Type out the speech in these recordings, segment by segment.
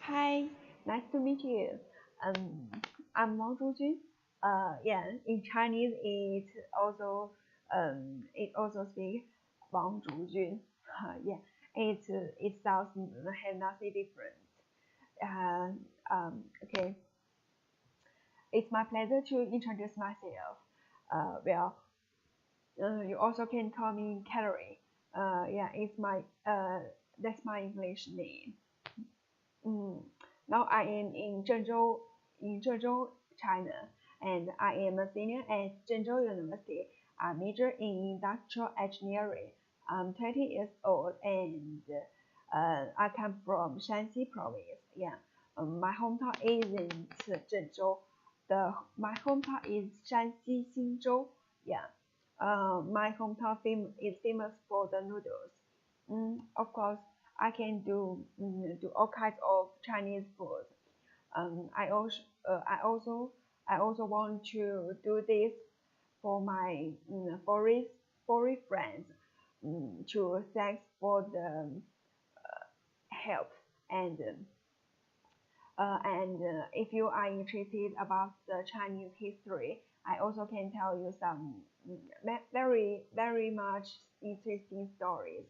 Hi, nice to meet you. Um, I'm Wang Zhujun. Yeah, in Chinese it also speaks Wang Zhujun. Yeah, it sounds have nothing different. Okay, it's my pleasure to introduce myself. Well, you also can call me Carrie. Yeah, that's my English name. Mm. Now I am in Zhezhou, China, and I am a senior at Zhezhou University. I major in industrial engineering. I'm 20 years old and I come from Shanxi province. Yeah, my hometown is in Zhezhou. My hometown is Shanxi Xinzhou. Yeah, my hometown is famous for the noodles. Of course, I can do all kinds of Chinese food. I also uh, I also I also want to do this for my foreign friends. To thanks for the help and if you are interested about the Chinese history, I also can tell you some very much interesting stories.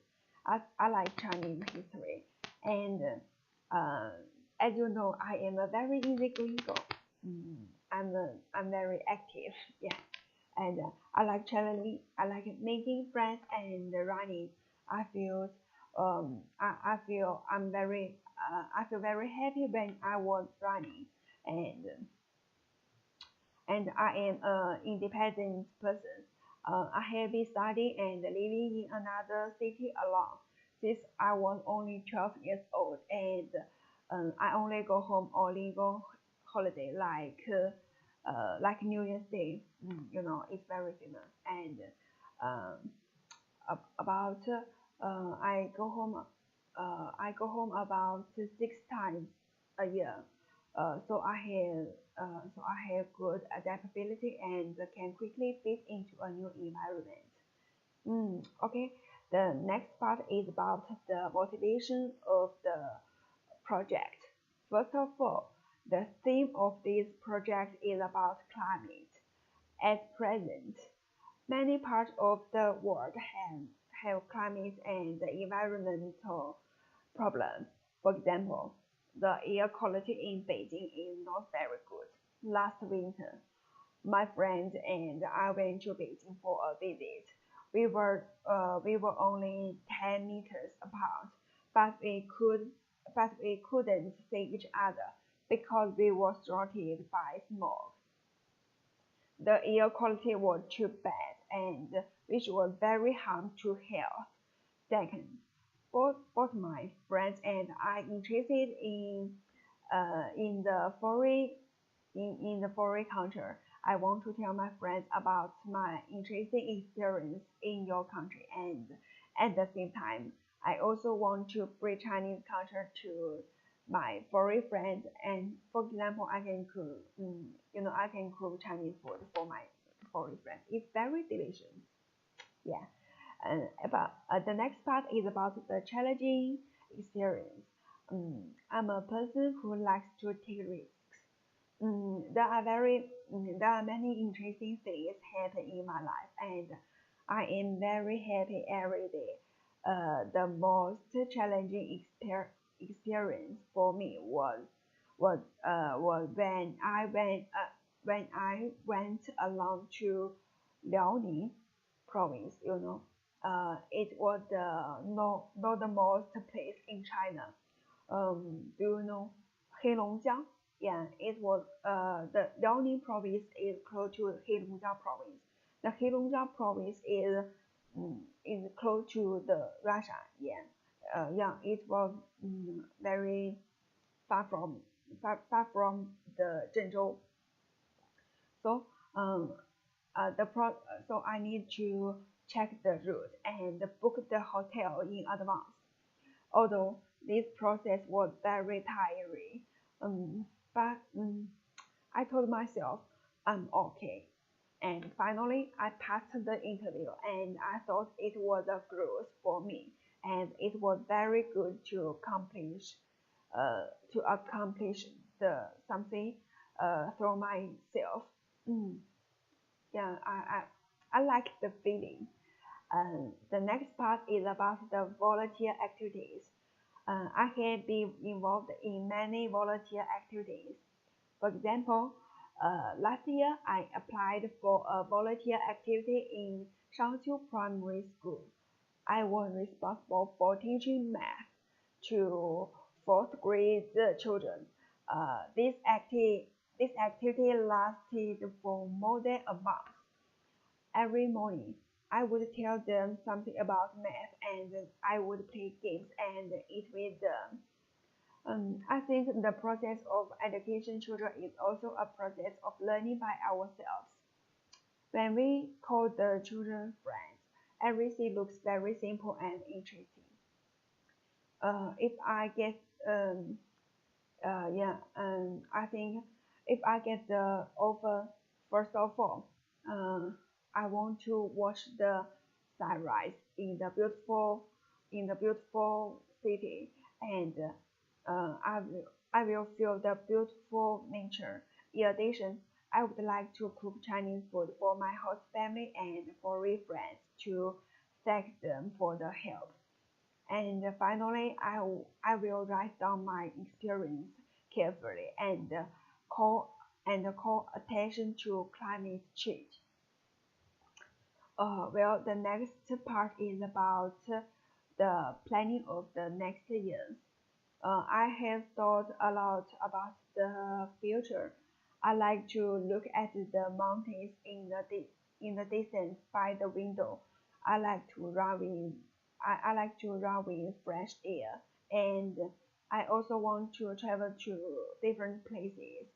I like Chinese history, and uh, as you know, I am a very easygoing girl. Mm, I'm very active, yeah, and I like traveling. I like making friends and running. I feel I feel I feel very happy when I was running, and I am an independent person. I have been studying and living in another city alone since I was only 12 years old, and I only go home on legal holiday like New Year's Day. It's very famous. And um, about I go home about 6 times a year. So I have good adaptability and can quickly fit into a new environment. Okay. The next part is about the motivation of the project. First of all, the theme of this project is about climate. At present, many parts of the world have climate and environmental problems. For example, the air quality in Beijing is not very good. Last winter, my friends and I went to Beijing for a visit. We were only 10 meters apart, but we couldn't see each other because we were surrounded by smoke. The air quality was too bad and which was very harm to health. Second, both my friends and I interested in the in the foreign culture. I want to tell my friends about my interesting experience in your country, and at the same time, I also want to bring Chinese culture to my foreign friends. And for example, I can cook Chinese food for my foreign friends. It's very delicious. Yeah. And about the next part is about the challenging experience. I'm a person who likes to take risks. There are many interesting things happen in my life, and I am very happy every day. The most challenging experience for me was when I went along to Liaoning province. It was the northernmost place in China. Do you know Heilongjiang? Yeah, it was the Liaoning province is close to Heilongjiang province. The Heilongjiang province is close to the Russia. Yeah, yeah, it was very far from far from the Zhengzhou. So um so I need to check the route and book the hotel in advance. Although this process was very tiring, but I told myself I'm okay. And finally, I passed the interview, and I thought it was a growth for me, and it was very good to accomplish to accomplish something through myself. Mm, yeah, I like the feeling. The next part is about the volunteer activities. I have been involved in many volunteer activities. For example, last year I applied for a volunteer activity in Shangqiu Primary School. I was responsible for teaching math to fourth grade children. This activity lasted for more than a month. Every morning, I would tell them something about math and I would play games and eat with them. I think the process of education children is also a process of learning by ourselves. When we call the children friends, everything looks very simple and interesting. If I get yeah, I think if I get the offer, first of all, uh, I want to watch the sunrise in the beautiful city, and I will feel the beautiful nature. In addition, I would like to cook Chinese food for my host family and for friends to thank them for the help. And finally, I will write down my experience carefully and call attention to climate change. Well, the next part is about the planning of the next year. I have thought a lot about the future. I like to look at the mountains in the distance by the window. I like to run with I like to run with fresh air, and I also want to travel to different places.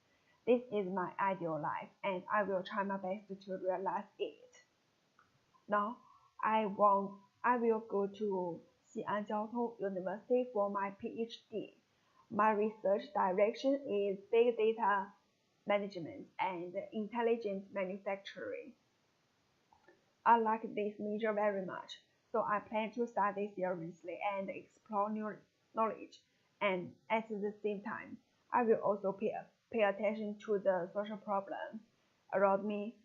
This is my ideal life, and I will try my best to realize it. Now, I will go to Xi'an Jiaotong University for my PhD. My research direction is big data management and intelligent manufacturing. I like this major very much, so I plan to study seriously and explore new knowledge. And at the same time, I will also pay attention to the social problems around me,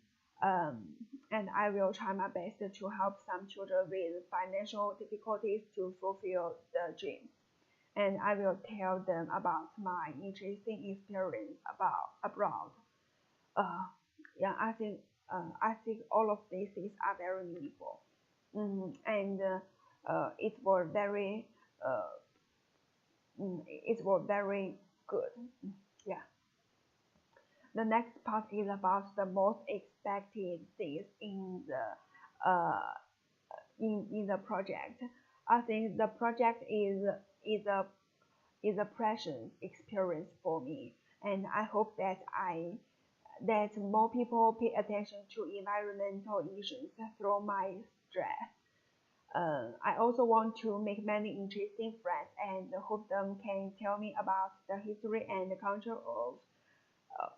um, and I will try my best to help some children with financial difficulties to fulfill the dream. And I will tell them about my interesting experience about abroad. Uh, yeah, I think all of these things are very meaningful. And it was very uh, it was very good. Yeah. The next part is about the most expected things uh, in the project. I think the project is a is a precious experience for me, and I hope that more people pay attention to environmental issues through my stress. I also want to make many interesting friends and hope them can tell me about the history and the culture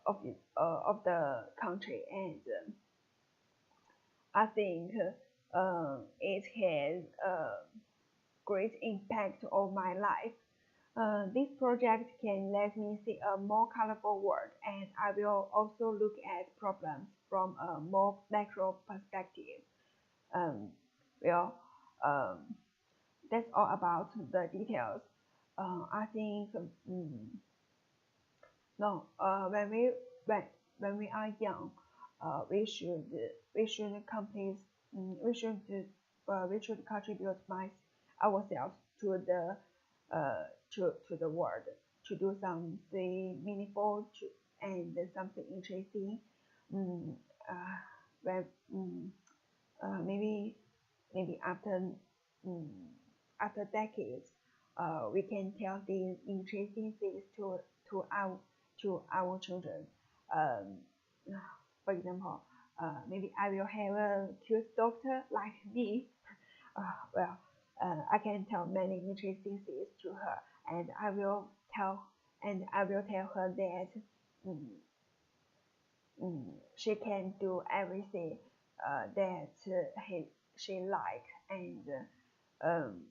of the country. And I think it has a great impact on my life. This project can let me see a more colorful world, and I will also look at problems from a more macro perspective. Um, well, um, that's all about the details. I think no, when when we are young, we should complete we should contribute ourselves to the uh, to the world, to do something meaningful and something interesting. Mm, uh, when maybe after mm, after decades, we can tell these interesting things to our to our children. Um, for example, maybe I will have a cute doctor like me. Well, I can tell many interesting things to her, and I will tell her that mm, she can do everything that she like, and um,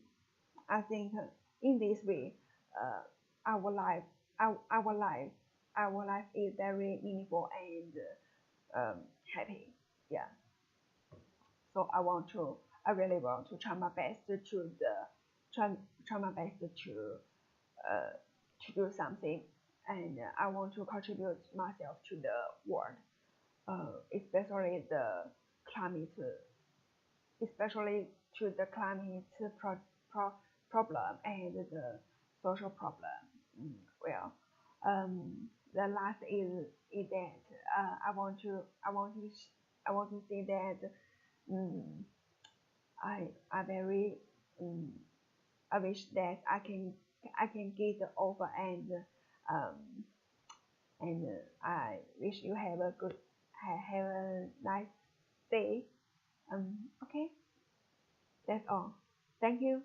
I think in this way, uh, our life, our life, our life is very meaningful and happy. Yeah. So I really want to try my best try, try my best uh, to do something, and I want to contribute myself to the world, especially the climate, especially to the climate pro problem and the social problem. Well, the last is that I want to say that um, I very um, I wish that I can get over um, and I wish you have a good have a nice day. Okay, that's all. Thank you.